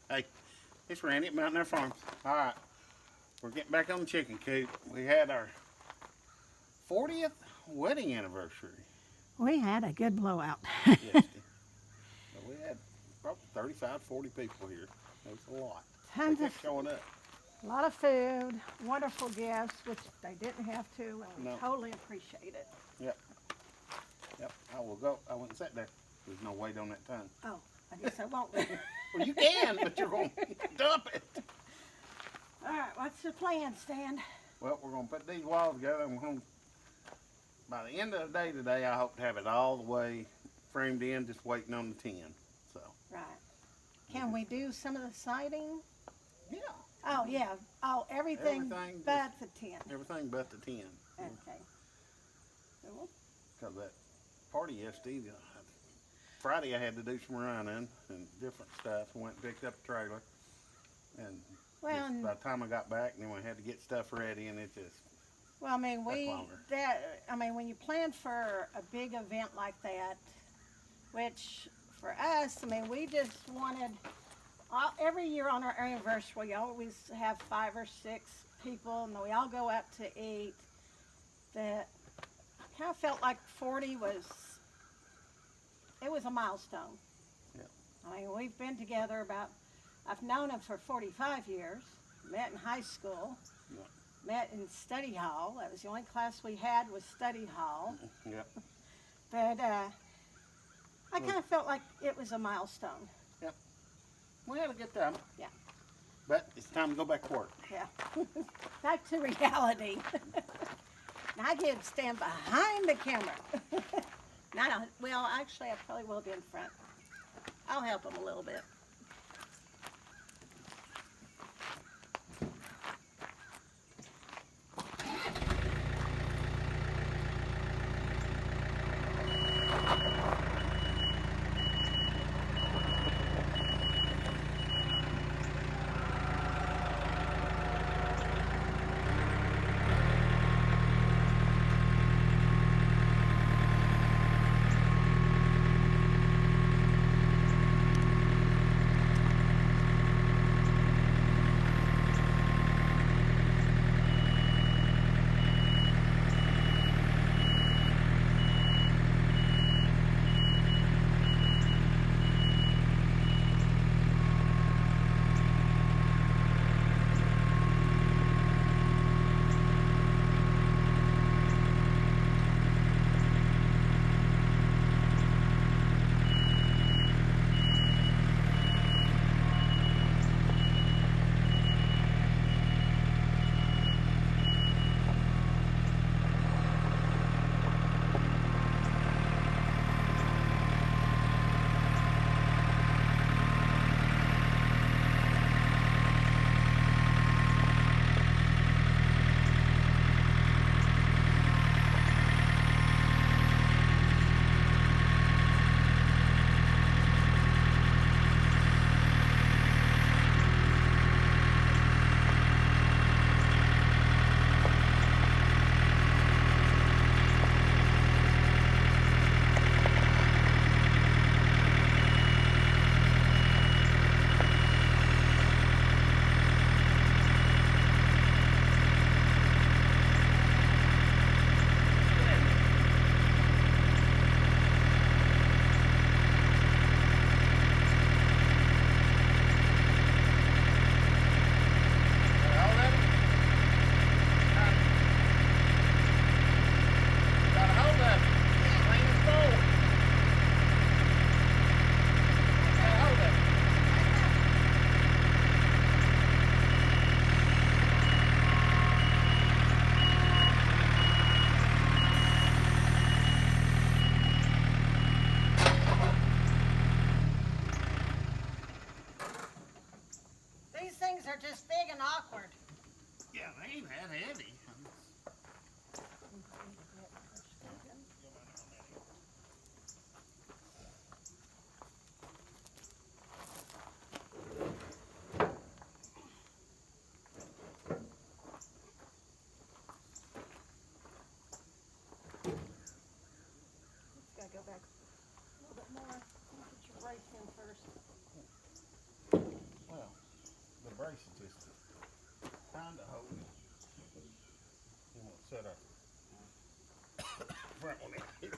Hey, it's Randy at Mountain Air Farms. All right, we're getting back on the chicken coop. We had our 40th wedding anniversary We had a good blowout. yesterday. So we had probably 35, 40 people here. It was a lot. Tons They of, kept showing up. a lot of food, wonderful gifts, which they didn't have to, and we No. totally appreciate it. Yep. Yep. I will go. I went and sat there. There's no weight on that tongue. Oh, I guess I won't. Well, you can, but you're going to dump it. All right, what's the plan, Stan? Well, we're going to put these walls together, and we're going to, by the end of the day today, I hope to have it all the way framed in, just waiting on the tin. So. Right. Can we do some of the siding? Yeah. Oh, yeah. Oh, everything Everything but the tin. Everything but the tin. Okay. Cool. Because that party yesterday, Friday I had to do some running and different stuff. I went and picked up a trailer. And Well, just by the time I got back, then we had to get stuff ready, and it just, Well, I mean, longer. when you plan for a big event like that, which for us, I mean, we just wanted, every year on our anniversary, we always have 5 or 6 people, and we all go out to eat. That I kind of felt like 40 it was a milestone. Yeah. I mean, we've been together I've known him for 45 years, met in high school. Yeah. Met in study hall. That was the only class we had was study hall. Yeah. But I kind of felt like it was a milestone. We had a good time. Yeah. But it's time to go back to work. Yeah. Back to reality. Now I get to stand behind the camera. Well, actually, I probably will be in front. I'll help him a little bit. braces just to kind of hold it. And we'll set our front one in here.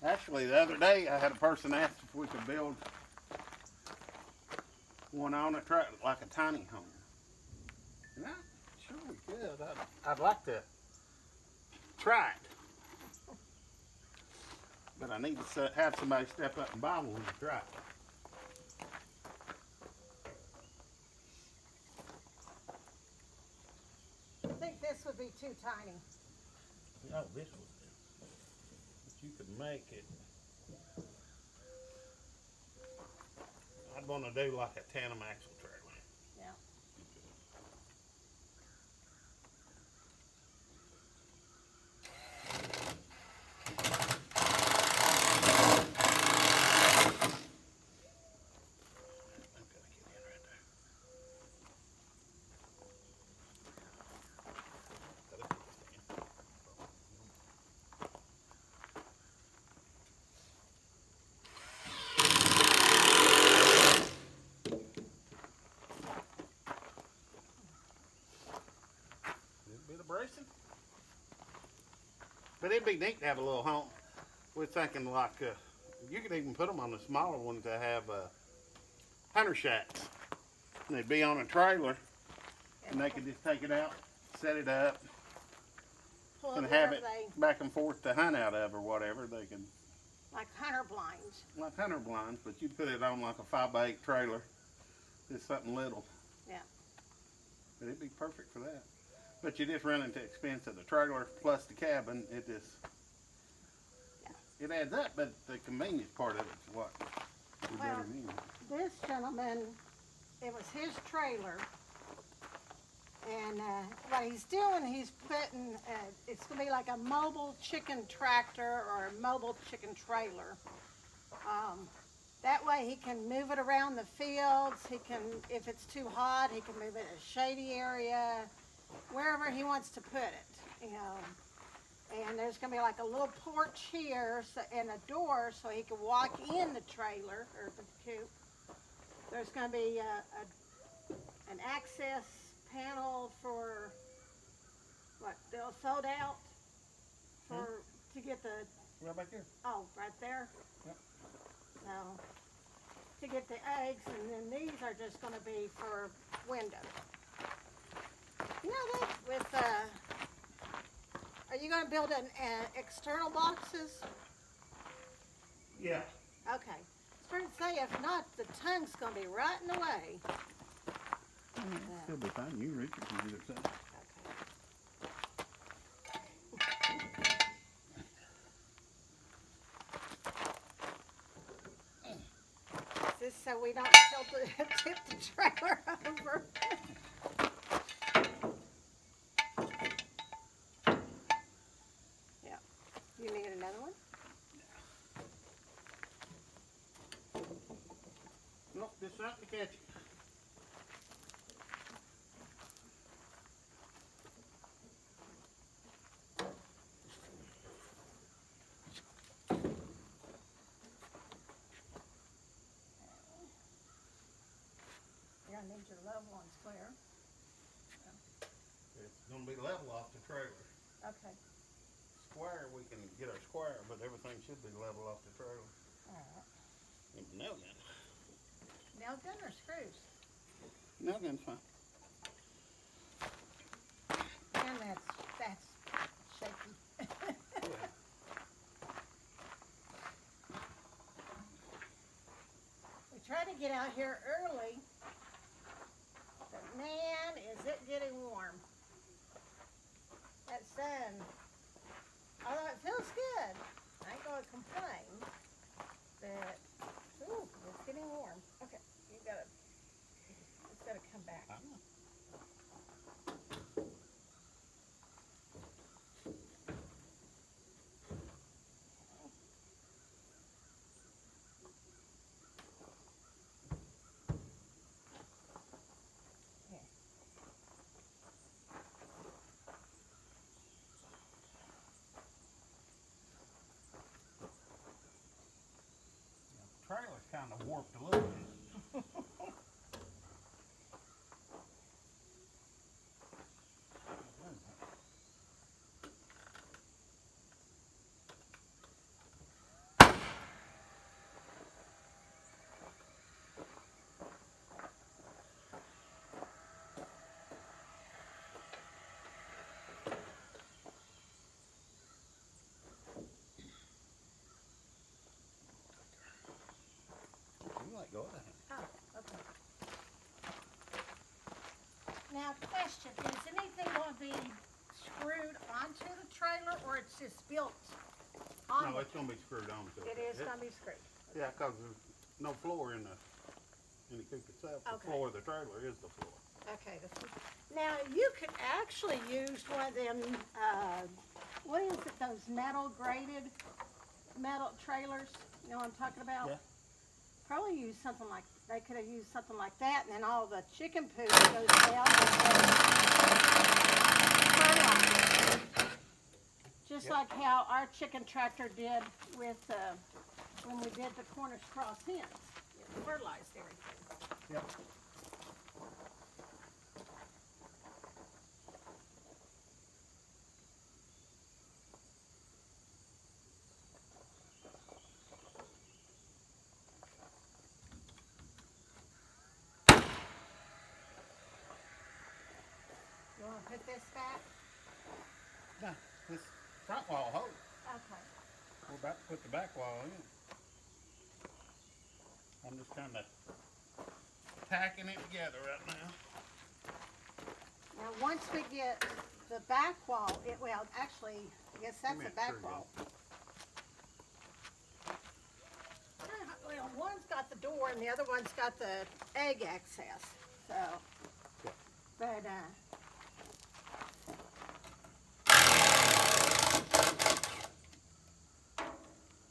Actually, the other day I had a person ask if we could build one on a truck like a tiny home. And I sure we could. I'd like to try it. But I need to have somebody step up and buy one to try it. I think this would be too tiny. No, this would. But you could make it. I'd want to do like a tandem axle trailer. Yeah. Bracing. But it'd be neat to have a little home. We're thinking like you could even put them on the smaller ones to have hunter shacks. And they'd be on a trailer, and they could just take it out, set it up, Well, and have it back and forth to hunt out of or whatever. They could like hunter blinds. like hunter blinds, but you'd put it on like a 5x8 trailer, just something little. Yeah. But it'd be perfect for that. But you just run into the expense of the trailer plus the cabin. It just, it adds up, but the convenience part of it's what we better need. This gentleman, it was his trailer, and what he's doing, he's putting, it's going to be like a mobile chicken tractor or a mobile chicken trailer. That way he can move it around the fields. He can, if it's too hot, he can move it in a shady area, wherever he wants to put it, you know. And there's going to be like a little porch here and a door so he can walk in the trailer or the coop. There's going to be an access panel for what they'll fold out for to get the. Right back here. Oh, right there. Yep. So to get the eggs, and then these are just going to be for windows. You know that with, are you going to build an external boxes? Yeah. Okay. I was trying to say, if not, the tongue's going to be right in the way. Still be fine. You reach it from either side. Is this so we don't tip the trailer over? You need another one? Nope, just something to catch it. You're going to need your level ones clear. It's going to be level off the trailer. Okay. Square, we can get our square, but everything should be level off the trailer. All right. And nail gun. Nail gun or screws? Nail gun's fine. And that's shaky. Yeah. We tried to get out here early, but man, is it getting warm. That sun, although it feels good, I ain't gonna complain, but, ooh, it's getting warm. Okay, it's gotta come back. trailer's kind of warped a little bit. Go ahead. Oh, okay. Now, question, is anything going to be screwed onto the trailer, or it's just built on No, it? it's going to be screwed on to it. It is going to be screwed. Yeah, because there's no floor in the coop itself. The Okay. floor of the trailer is the floor. Okay. Now, you could actually use one of them, what is it, those metal grated metal trailers? You know what I'm talking about? Yeah. Probably use something like, they could have used something like that, and then all the chicken poo goes down and fertilizer. Just Yep. like how our chicken tractor did with, when we did the Cornish Cross hens. It fertilized everything. Yep. You want to put this back? No, this front wall holds. Okay. We're about to put the back wall in. I'm just kind of tacking it together right now. Now, once we get the back wall, well, actually, I guess that's Come the here, back sure, wall. Well, one's got the door and the other one's got the egg access, so. Yeah. But,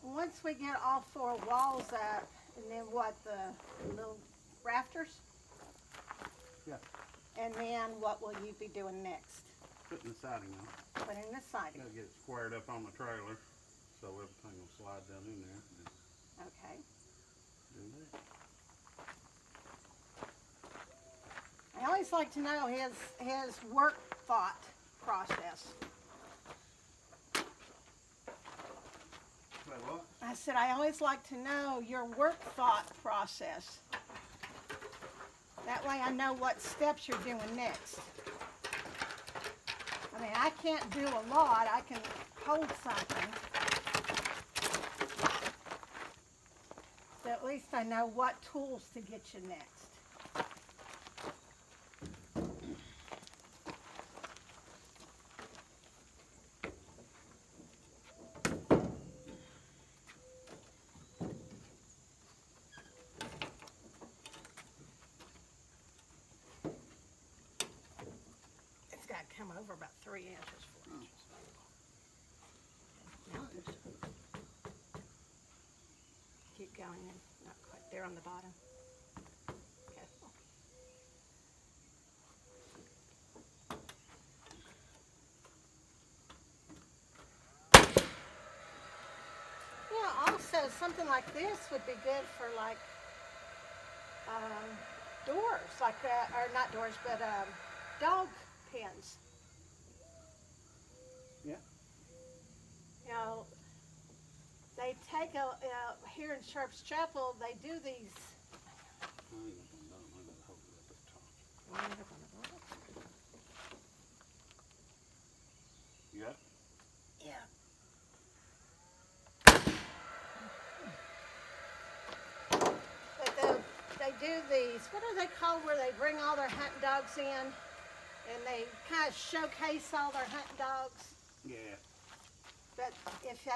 once we get all 4 walls up, and then what, the little rafters? Yeah. And then what will you be doing next? Putting the siding on. Putting the siding, Gotta get it squared up on the trailer so everything will slide down in there. And okay. do that. I always like to know his work thought process. Say what? I said, I always like to know your work thought process. That way I know what steps you're doing next. I mean, I can't do a lot. I can hold something. But at least I know what tools to get you next. It's got to come over about 3 inches, 4 inches. Now it's- Keep going in, not quite there on the bottom. Okay. Yeah, also something like this would be good for like doors, like or not doors, but dog pens. Yeah. You know, they take here in Sharps Chapel, they do these. I ain't gonna hold it up at the top. You got it? Yeah. But they do these, what are they called, where they bring all their hunting dogs in and they kind of showcase all their hunting dogs. Yeah. But if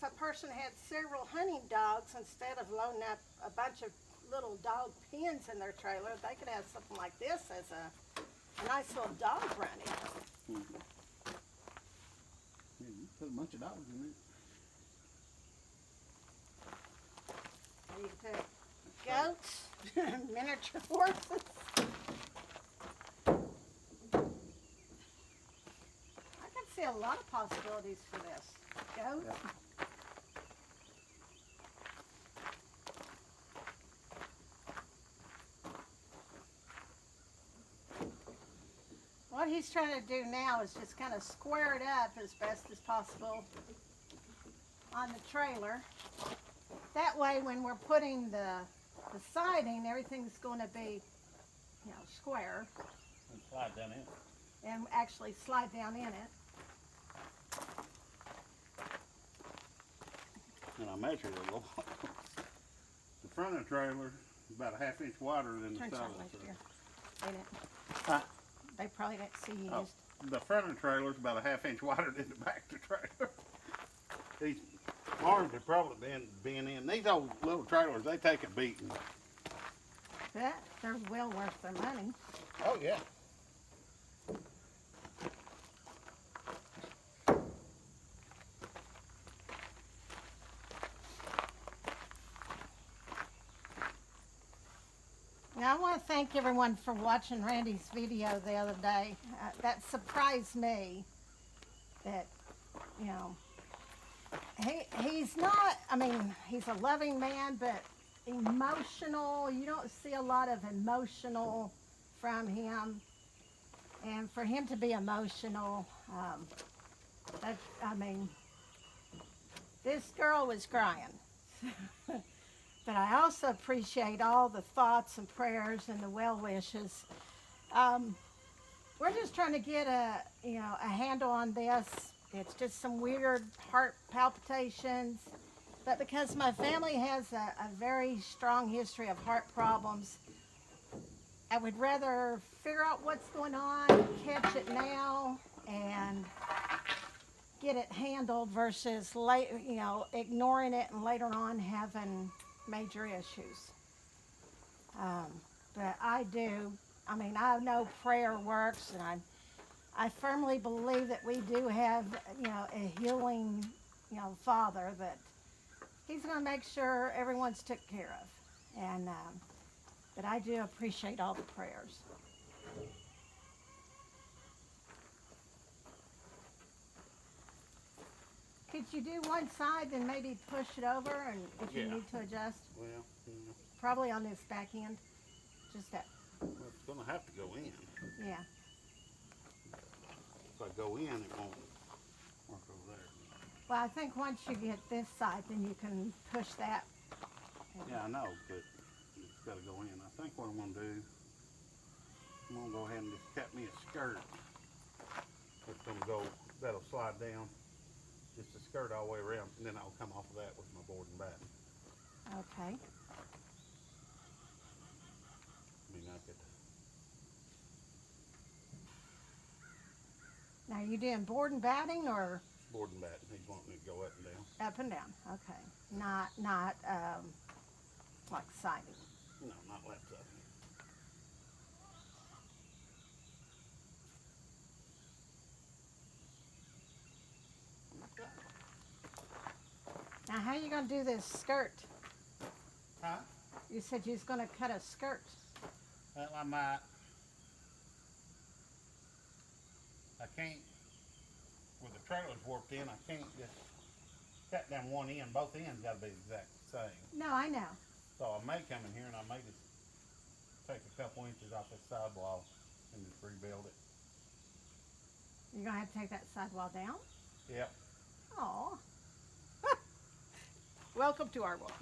a person had several hunting dogs, instead of loading up a bunch of little dog pens in their trailer, they could have something like this as a nice little dog running. Mm-hmm. Yeah, you put a bunch of dogs in it. You can put goats, miniature horses. I can see a lot of possibilities for this. Goats. Yeah. what he's trying to do now is just kind of square it up as best as possible on the trailer. That way, when we're putting the siding, everything's going to be, square And slide down in. and actually slide down in it. And I measured it a little. The front of the trailer is about a 1/2 inch wider than the side Turn of some the left trailer. here. They didn't. Huh? They probably didn't see you. Oh, the front of the trailer is about a 1/2 inch wider than the back of the trailer. These arms have probably been in. These old little trailers, they take a beating. But they're well worth their money. Oh yeah. Now, I want to thank everyone for watching Randy's video the other day. That surprised me that, he's not, he's a loving man, but emotional. You don't see a lot of emotional from him. And for him to be emotional, this girl was crying. But I also appreciate all the thoughts and prayers and the well wishes. We're just trying to get a handle on this. It's just some weird heart palpitations. But because my family has a very strong history of heart problems, I would rather figure out what's going on, catch it now, and get it handled versus ignoring it and later on having major issues. But I know prayer works, and I firmly believe that we do have, a healing, Father that He's going to make sure everyone's took care of. And, but I do appreciate all the prayers. Could you do one side, then maybe push it over, and if you need to adjust? Well, Probably on this back end. Just that. well, it's going to have to go in. Yeah. If I go in, it won't work over there. Well, I think once you get this side, then you can push that. Yeah, I know, but it's got to go in. I think what I'm going to do, I'm going to go ahead and just cut me a skirt. It's going to go, that'll slide down. Just a skirt all the way around, and then I'll come off of that with my board and batten. Okay. I could. Now, you doing board and batting or Board and batten. He's wanting it to go up and down. up and down? Okay. Not like siding. No, not left side. Now, how are you going to do this skirt? Huh? You said you was going to cut a skirt. Well, I might. I can't, with the trailer's warped in, I can't just cut down one end. Both ends got to be the exact same. No, I know. So I may come in here and I may just take a couple inches off this sidewall and just rebuild it. You're going to have to take that sidewall down? Yep. Aw. Welcome to our world.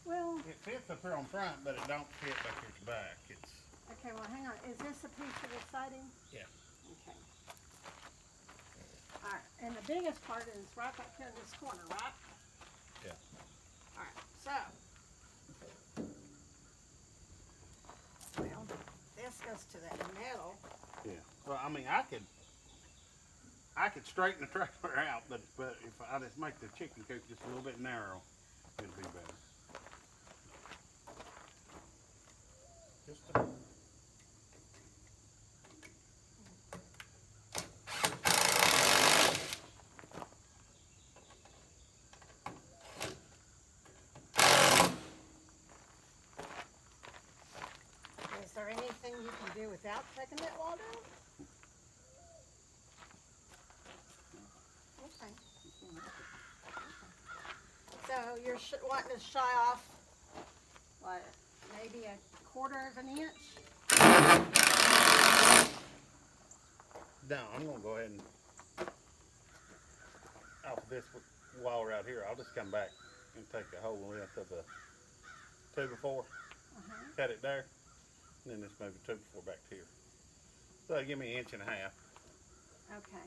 Well, It fits up here on front, but it don't fit back here to back. It's, okay, well, hang on. Is this a piece of the siding? yeah. Okay. All right, and the biggest part is right back here in this corner, right? Yeah. All right, so. Well, this goes to that middle. Yeah. Well, I mean, I could straighten the trailer out, but if I just make the chicken coop just a little bit narrow, it'd be better. Just a, Is there anything you can do without taking that wall down? Okay. So you're wanting to shy off, what, maybe 1/4 of an inch? Now, I'm gonna go ahead and off this wall right here, I'll just come back and take the whole length of the 2x4, cut it there, and then just move the 2x4 back to here. So that'll give me 1.5 inches. Okay.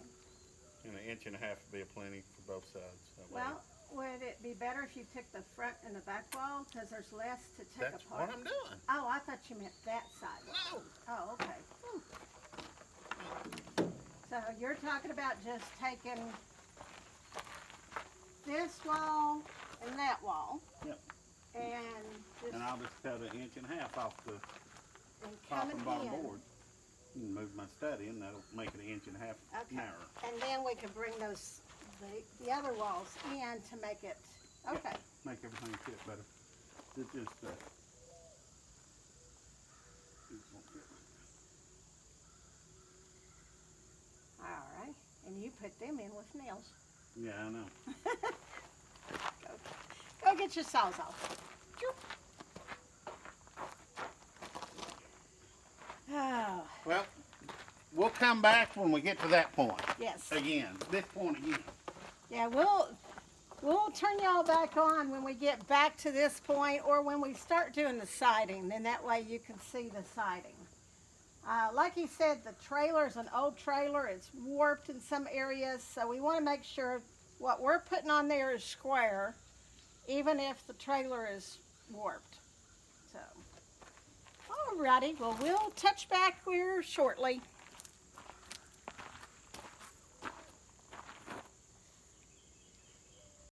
And 1.5 inches would be plenty for both sides. That way. Well, would it be better if you took the front and the back wall? Because there's less to take That's apart. what I'm doing. Oh, I thought you meant that side. No. Oh, okay. So you're talking about just taking this wall and that wall. Yep. And just And I'll just cut 1.5 inches off the and top coming and bottom in. board. And move my study, and that'll make it 1.5 inches Okay. narrower. And then we can bring those the other walls in to make it okay. Yep. Make everything fit better. It just All right. And you put them in with nails. yeah, I know. Go get your saws off. Oh, Well, we'll come back when we get to that point. yes. Again, this point again. Yeah, we'll turn y'all back on when we get back to this point or when we start doing the siding. Then that way you can see the siding. Like he said, the trailer is an old trailer. It's warped in some areas, so we want to make sure what we're putting on there is square, even if the trailer is warped. So, alrighty, well, we'll touch back here shortly.